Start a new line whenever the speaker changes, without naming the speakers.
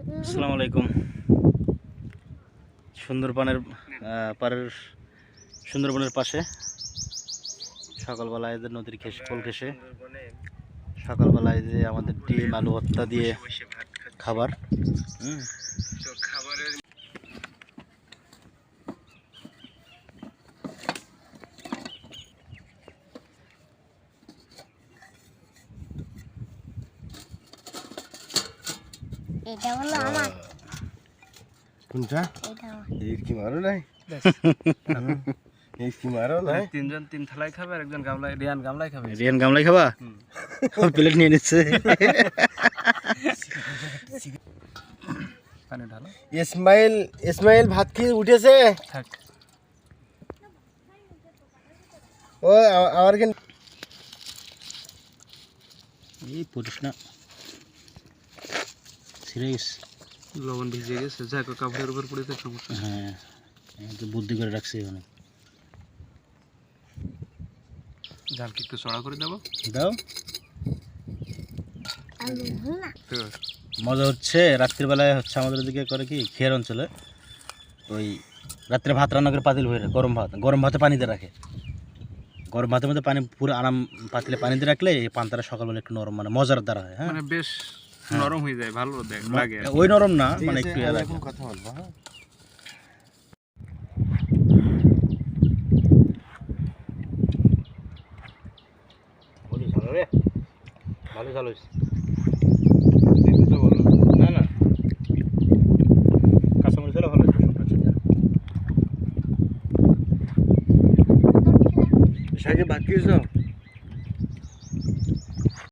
আসসালামু আলাইকুম। সুন্দরবনের পাশে সকালবেলায় যে নদীর কোল ঘেঁষে সকালবেলায় যে আমাদের ডিম আলু ভর্তা দিয়ে খাবার।
এটা হলো আমার।
কোনটা?
এটা আমার।
এই কি মারো নাই? এই কি মারো নাই?
তিনজন তিন থালায় খাবে আর একজন গামলায় রিয়ান গামলায় খাবে।
রিয়ান গামলাই খাবা? প্লেট নিয়ে নিচ্ছে।
পানি ঢালো
ইসমাইল ভাত খেয়ে উঠেছে।
থাক।
ও আমার কেন
এই পড়িস না, সিরিয়াস।
লবণ ভিজে গেছে, যাক কাপড়ের উপর পড়েছে সমস্যা।
হ্যাঁ, আমি তো বুদ্ধি করে রাখছি এখানে।
জালকে একটু চড়া করে দেবো।
দাও।
আলু ভুনা।
মজা হচ্ছে রাত্রিবেলায় হচ্ছে আমাদের দিকে করে কি খেয়ার অঞ্চলে ওই রাত্রে ভাত রান্না করে পাতিল ভরে গরম ভাতে পানি দিয়ে রাখে। গরম ভাতের মধ্যে পানি পুরো আরাম পাতিলে পানি দিয়ে রাখলে এই পান্তাটা সকালবেলা একটু নরম মানে মজার দ্বারা হয়। হ্যাঁ,
মানে বেশ নরম হয়ে যায়, ভালো লাগে।
ওই নরম না, মানে একটু
এখন কথা বলবো। হ্যাঁ,
ভালো ভালো
তো বলো
না না কাঁচামরিচ হলে ভালো
শাকে ভাত খেয়েছো?